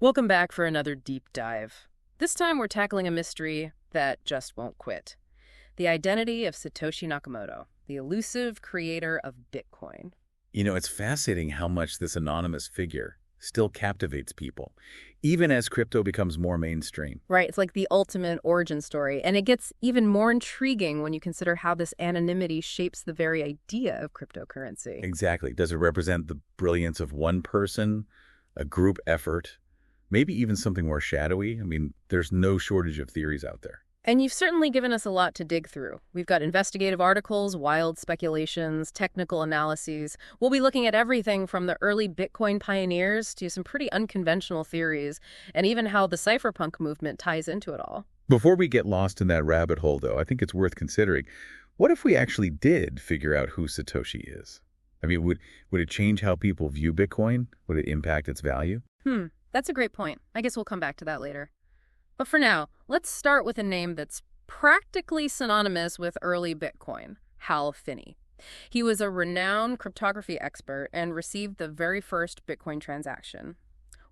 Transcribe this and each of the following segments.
Welcome back for another deep dive. This time we're tackling a mystery that just won't quit. The identity of Satoshi Nakamoto, the elusive creator of Bitcoin. It's fascinating how much this anonymous figure still captivates people, even as crypto becomes more mainstream. Right, it's like the ultimate origin story, and it gets even more intriguing when you consider how this anonymity shapes the very idea of cryptocurrency. Exactly. Does it represent the brilliance of one person, a group effort, maybe even something more shadowy? There's no shortage of theories out there. And you've certainly given us a lot to dig through. We've got investigative articles, wild speculations, technical analyses. We'll be looking at everything from the early Bitcoin pioneers to some pretty unconventional theories, and even how the cypherpunk movement ties into it all. Before we get lost in that rabbit hole, though, I think it's worth considering, what if we actually did figure out who Satoshi is? Would it change how people view Bitcoin? Would it impact its value? That's a great point. I guess we'll come back to that later. But for now, let's start with a name that's practically synonymous with early Bitcoin, Hal Finney. He was a renowned cryptography expert and received the very first Bitcoin transaction.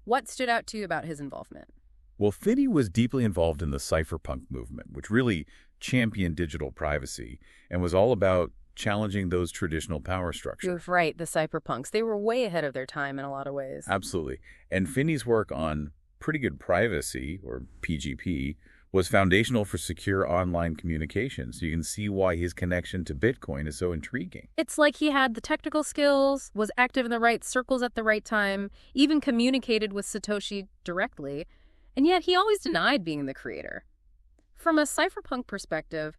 What stood out to you about his involvement? Well, Finney was deeply involved in the cypherpunk movement, which really championed digital privacy and was all about challenging those traditional power structures. You're right, the cypherpunks. They were way ahead of their time in a lot of ways. Absolutely. And Finney's work on pretty good privacy, or PGP, was foundational for secure online communication. So you can see why his connection to Bitcoin is so intriguing. It's like he had the technical skills, was active in the right circles at the right time, even communicated with Satoshi directly, and yet he always denied being the creator. From a cypherpunk perspective,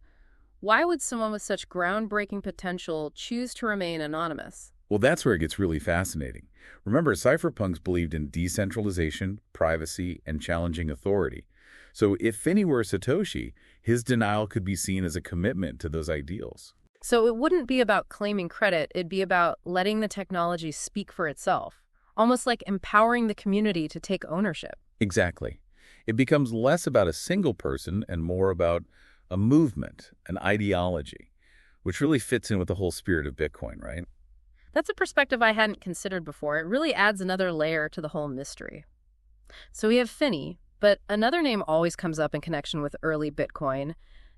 why would someone with such groundbreaking potential choose to remain anonymous? Well, that's where it gets really fascinating. Remember, cypherpunks believed in decentralization, privacy, and challenging authority. So if Finney were Satoshi, his denial could be seen as a commitment to those ideals. So it wouldn't be about claiming credit, it'd be about letting the technology speak for itself, almost like empowering the community to take ownership. Exactly. It becomes less about a single person and more about a movement, an ideology, which really fits in with the whole spirit of Bitcoin, right? That's a perspective I hadn't considered before. It really adds another layer to the whole mystery. So we have Finney, but another name always comes up in connection with early Bitcoin,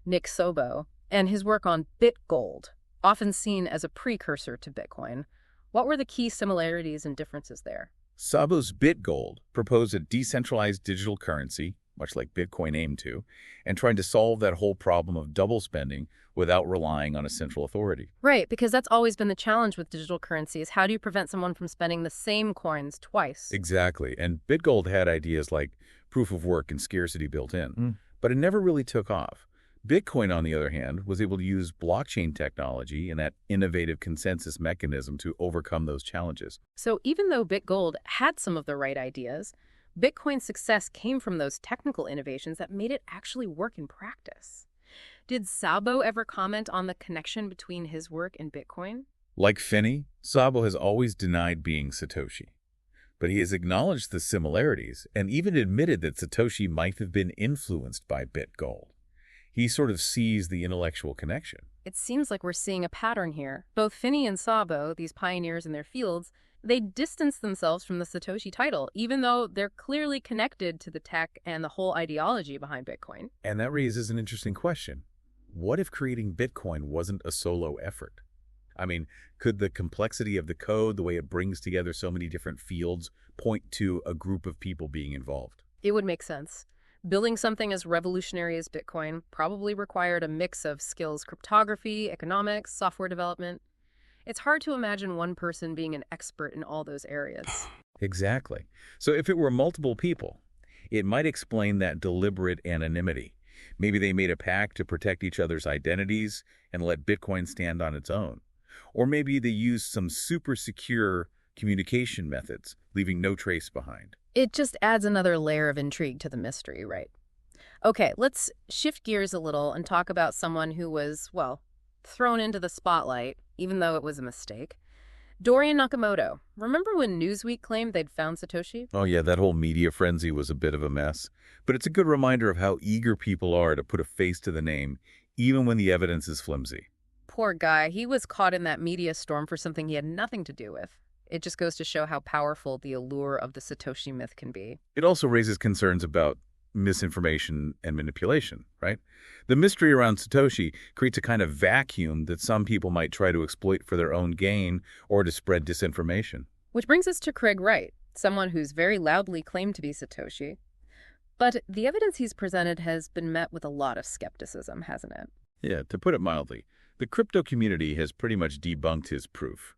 Szabo, and his work on BitGold, often seen as a precursor to Bitcoin. What were the key similarities and differences there? Szabo's BitGold proposed a decentralized digital currency, much like Bitcoin aimed to, and trying to solve that whole problem of double spending without relying on a central authority. Right, because that's always been the challenge with digital currencies. How do you prevent someone from spending the same coins twice? Exactly. And BitGold had ideas like proof of work and scarcity built in, but it never really took off. Bitcoin, on the other hand, was able to use blockchain technology and that innovative consensus mechanism to overcome those challenges. So even though BitGold had some of the right ideas, Bitcoin's success came from those technical innovations that made it actually work in practice. Did Szabo ever comment on the connection between his work and Bitcoin? Like Finney, Szabo has always denied being Satoshi. But he has acknowledged the similarities and even admitted that Satoshi might have been influenced by BitGold. He sort of sees the intellectual connection. It seems like we're seeing a pattern here. Both Finney and Szabo, these pioneers in their fields, they distance themselves from the Satoshi title, even though they're clearly connected to the tech and the whole ideology behind Bitcoin. And that raises an interesting question. What if creating Bitcoin wasn't a solo effort? Could the complexity of the code, the way it brings together so many different fields, point to a group of people being involved? It would make sense. Building something as revolutionary as Bitcoin probably required a mix of skills: cryptography, economics, software development. It's hard to imagine one person being an expert in all those areas. Exactly. So if it were multiple people, it might explain that deliberate anonymity. Maybe they made a pact to protect each other's identities and let Bitcoin stand on its own. Or maybe they used some super secure communication methods, leaving no trace behind. It just adds another layer of intrigue to the mystery, right? Okay, let's shift gears a little and talk about someone who was, thrown into the spotlight, even though it was a mistake. Dorian Nakamoto. Remember when Newsweek claimed they'd found Satoshi? Oh yeah, that whole media frenzy was a bit of a mess. But it's a good reminder of how eager people are to put a face to the name, even when the evidence is flimsy. Poor guy. He was caught in that media storm for something he had nothing to do with. It just goes to show how powerful the allure of the Satoshi myth can be. It also raises concerns about misinformation and manipulation, right? The mystery around Satoshi creates a kind of vacuum that some people might try to exploit for their own gain or to spread disinformation. Which brings us to Craig Wright, someone who's very loudly claimed to be Satoshi. But the evidence he's presented has been met with a lot of skepticism, hasn't it? Yeah, to put it mildly, the crypto community has pretty much debunked his proof.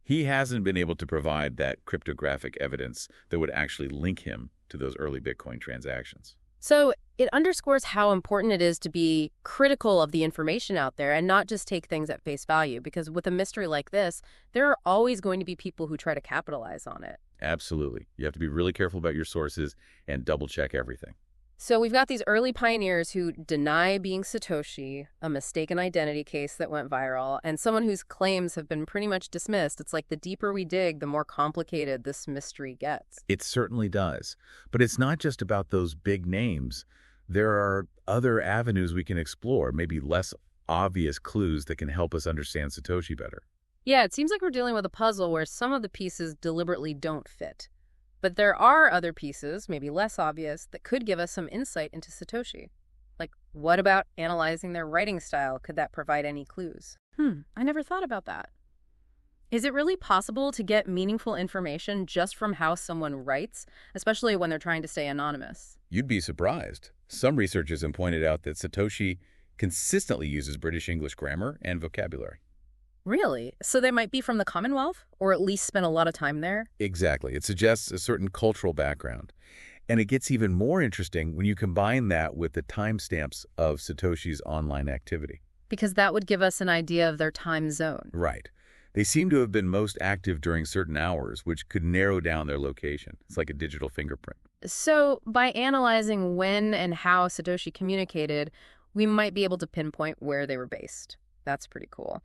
He hasn't been able to provide that cryptographic evidence that would actually link him to those early Bitcoin transactions. So it underscores how important it is to be critical of the information out there and not just take things at face value, because with a mystery like this, there are always going to be people who try to capitalize on it. Absolutely. You have to be really careful about your sources and double-check everything. So we've got these early pioneers who deny being Satoshi, a mistaken identity case that went viral, and someone whose claims have been pretty much dismissed. It's like the deeper we dig, the more complicated this mystery gets. It certainly does. But it's not just about those big names. There are other avenues we can explore, maybe less obvious clues that can help us understand Satoshi better. Yeah, it seems like we're dealing with a puzzle where some of the pieces deliberately don't fit. But there are other pieces, maybe less obvious, that could give us some insight into Satoshi. Like, what about analyzing their writing style? Could that provide any clues? I never thought about that. Is it really possible to get meaningful information just from how someone writes, especially when they're trying to stay anonymous? You'd be surprised. Some researchers have pointed out that Satoshi consistently uses British English grammar and vocabulary. Really? So they might be from the Commonwealth, or at least spend a lot of time there? Exactly. It suggests a certain cultural background. And it gets even more interesting when you combine that with the timestamps of Satoshi's online activity. Because that would give us an idea of their time zone. Right. They seem to have been most active during certain hours, which could narrow down their location. It's like a digital fingerprint. So by analyzing when and how Satoshi communicated, we might be able to pinpoint where they were based. That's pretty cool.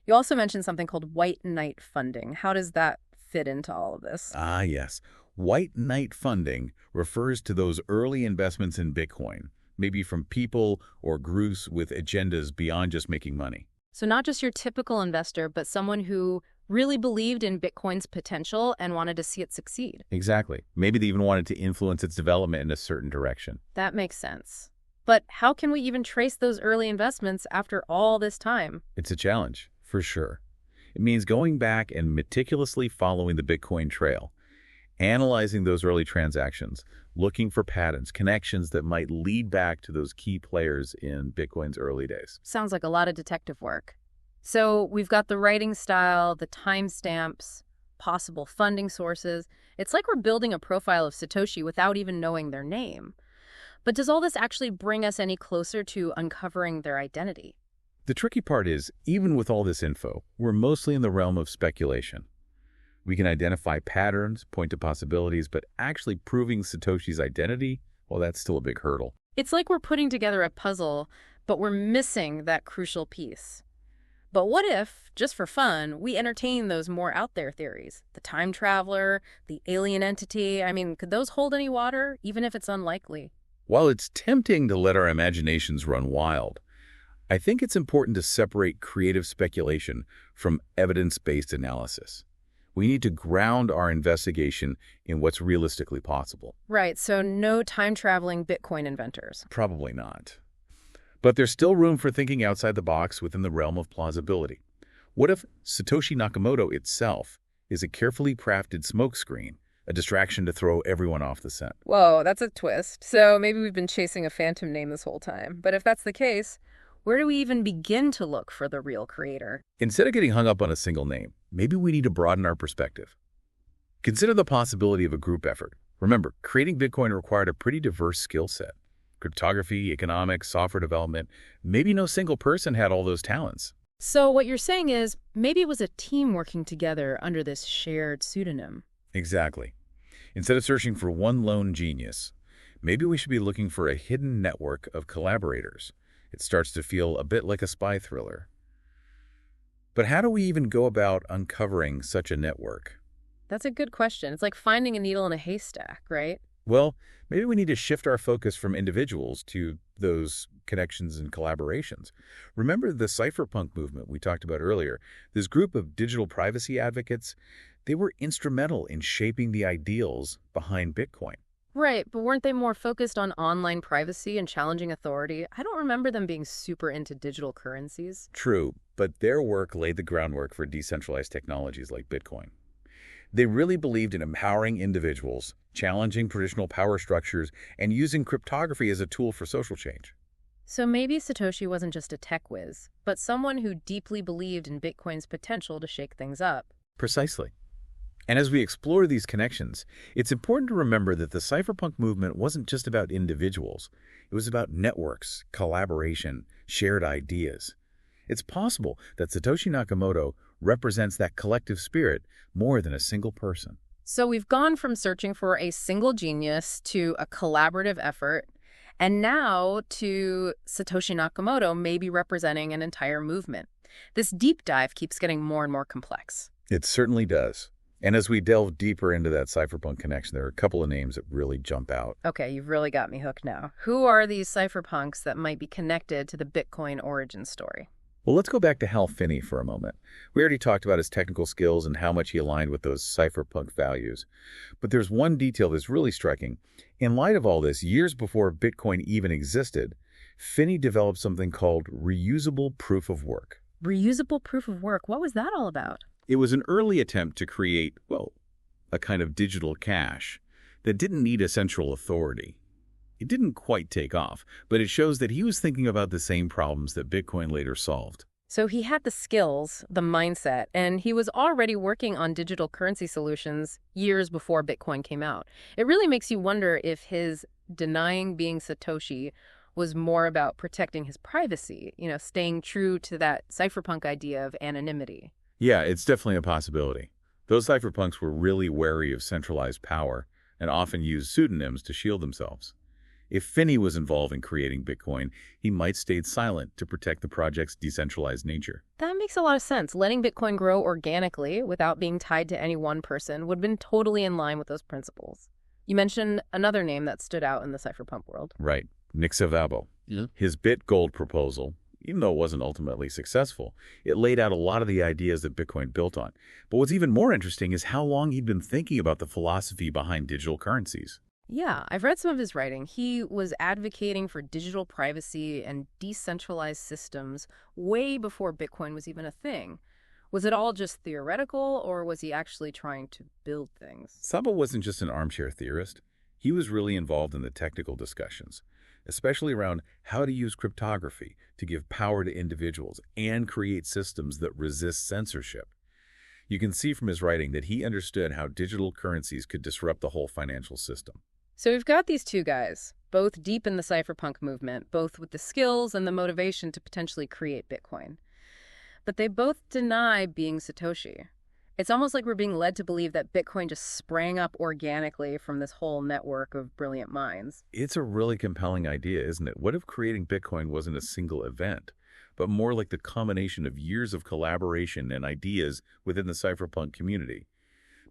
You also mentioned something called white knight funding. How does that fit into all of this? Ah, yes. White knight funding refers to those early investments in Bitcoin, maybe from people or groups with agendas beyond just making money. So not just your typical investor, but someone who really believed in Bitcoin's potential and wanted to see it succeed. Exactly. Maybe they even wanted to influence its development in a certain direction. That makes sense. But how can we even trace those early investments after all this time? It's a challenge, for sure. It means going back and meticulously following the Bitcoin trail, analyzing those early transactions, looking for patterns, connections that might lead back to those key players in Bitcoin's early days. Sounds like a lot of detective work. So we've got the writing style, the timestamps, possible funding sources. It's like we're building a profile of Satoshi without even knowing their name. But does all this actually bring us any closer to uncovering their identity? The tricky part is, even with all this info, we're mostly in the realm of speculation. We can identify patterns, point to possibilities, but actually proving Satoshi's identity, well, that's still a big hurdle. It's like we're putting together a puzzle, but we're missing that crucial piece. But what if, just for fun, we entertain those more out there theories? The time traveler, the alien entity, could those hold any water, even if it's unlikely? While it's tempting to let our imaginations run wild, I think it's important to separate creative speculation from evidence-based analysis. We need to ground our investigation in what's realistically possible. Right, so no time-traveling Bitcoin inventors. Probably not. But there's still room for thinking outside the box within the realm of plausibility. What if Satoshi Nakamoto itself is a carefully crafted smokescreen, a distraction to throw everyone off the scent? Whoa, that's a twist. So maybe we've been chasing a phantom name this whole time. But if that's the case, where do we even begin to look for the real creator? Instead of getting hung up on a single name, maybe we need to broaden our perspective. Consider the possibility of a group effort. Remember, creating Bitcoin required a pretty diverse skill set. Cryptography, economics, software development. Maybe no single person had all those talents. So what you're saying is maybe it was a team working together under this shared pseudonym. Exactly. Instead of searching for one lone genius, maybe we should be looking for a hidden network of collaborators. It starts to feel a bit like a spy thriller. But how do we even go about uncovering such a network? That's a good question. It's like finding a needle in a haystack, right? Well, maybe we need to shift our focus from individuals to those connections and collaborations. Remember the cypherpunk movement we talked about earlier? This group of digital privacy advocates, They were instrumental in shaping the ideals behind Bitcoin. Right, but weren't they more focused on online privacy and challenging authority? I don't remember them being super into digital currencies. True, but their work laid the groundwork for decentralized technologies like Bitcoin. They really believed in empowering individuals, challenging traditional power structures, and using cryptography as a tool for social change. So maybe Satoshi wasn't just a tech whiz, but someone who deeply believed in Bitcoin's potential to shake things up. Precisely. And as we explore these connections, it's important to remember that the cypherpunk movement wasn't just about individuals. It was about networks, collaboration, shared ideas. It's possible that Satoshi Nakamoto represents that collective spirit more than a single person. So we've gone from searching for a single genius to a collaborative effort, and now to Satoshi Nakamoto maybe representing an entire movement. This deep dive keeps getting more and more complex. It certainly does. And as we delve deeper into that cypherpunk connection, there are a couple of names that really jump out. Okay, you've really got me hooked now. Who are these cypherpunks that might be connected to the Bitcoin origin story? Well, let's go back to Hal Finney for a moment. We already talked about his technical skills and how much he aligned with those cypherpunk values. But there's one detail that's really striking. In light of all this, years before Bitcoin even existed, Finney developed something called reusable proof of work. Reusable proof of work, what was that all about? It was an early attempt to create, well, a kind of digital cash that didn't need a central authority. It didn't quite take off, but it shows that he was thinking about the same problems that Bitcoin later solved. So he had the skills, the mindset, and he was already working on digital currency solutions years before Bitcoin came out. It really makes you wonder if his denying being Satoshi was more about protecting his privacy, staying true to that cypherpunk idea of anonymity. Yeah, it's definitely a possibility. Those cypherpunks were really wary of centralized power and often used pseudonyms to shield themselves. If Finney was involved in creating Bitcoin, he might stayed silent to protect the project's decentralized nature. That makes a lot of sense. Letting Bitcoin grow organically without being tied to any one person would have been totally in line with those principles. You mentioned another name that stood out in the cypherpunk world. Right. Szabo. Yeah. His BitGold proposal, even though it wasn't ultimately successful, it laid out a lot of the ideas that Bitcoin built on. But what's even more interesting is how long he'd been thinking about the philosophy behind digital currencies. Yeah, I've read some of his writing. He was advocating for digital privacy and decentralized systems way before Bitcoin was even a thing. Was it all just theoretical, or was he actually trying to build things? Szabo wasn't just an armchair theorist. He was really involved in the technical discussions, especially around how to use cryptography to give power to individuals and create systems that resist censorship. You can see from his writing that he understood how digital currencies could disrupt the whole financial system. So we've got these two guys, both deep in the cypherpunk movement, both with the skills and the motivation to potentially create Bitcoin. But they both deny being Satoshi. It's almost like we're being led to believe that Bitcoin just sprang up organically from this whole network of brilliant minds. It's a really compelling idea, isn't it? What if creating Bitcoin wasn't a single event, but more like the combination of years of collaboration and ideas within the cypherpunk community?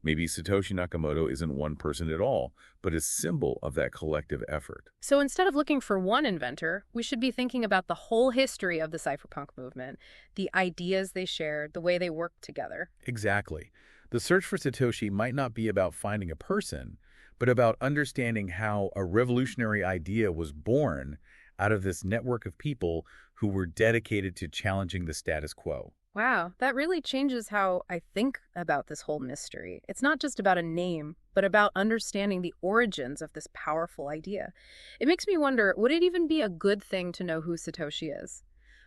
Maybe Satoshi Nakamoto isn't one person at all, but a symbol of that collective effort. So instead of looking for one inventor, we should be thinking about the whole history of the cypherpunk movement, the ideas they shared, the way they worked together. Exactly. The search for Satoshi might not be about finding a person, but about understanding how a revolutionary idea was born out of this network of people who were dedicated to challenging the status quo. Wow, that really changes how I think about this whole mystery. It's not just about a name, but about understanding the origins of this powerful idea. It makes me wonder, would it even be a good thing to know who Satoshi is?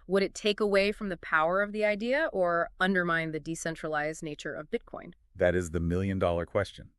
Would it take away from the power of the idea or undermine the decentralized nature of Bitcoin? That is the million-dollar question.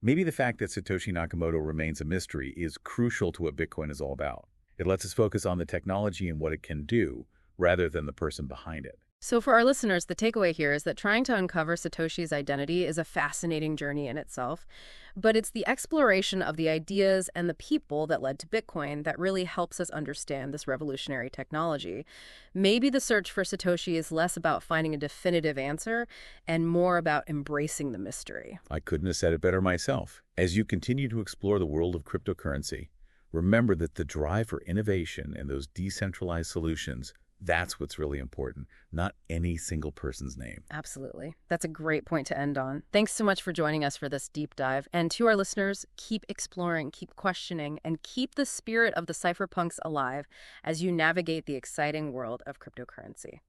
Maybe the fact that Satoshi Nakamoto remains a mystery is crucial to what Bitcoin is all about. It lets us focus on the technology and what it can do, rather than the person behind it. So for our listeners, the takeaway here is that trying to uncover Satoshi's identity is a fascinating journey in itself, but it's the exploration of the ideas and the people that led to Bitcoin that really helps us understand this revolutionary technology. Maybe the search for Satoshi is less about finding a definitive answer and more about embracing the mystery. I couldn't have said it better myself. As you continue to explore the world of cryptocurrency, remember that the drive for innovation and those decentralized solutions, That's what's really important, not any single person's name. Absolutely. That's a great point to end on. Thanks so much for joining us for this deep dive. And to our listeners, keep exploring, keep questioning, and keep the spirit of the cypherpunks alive as you navigate the exciting world of cryptocurrency.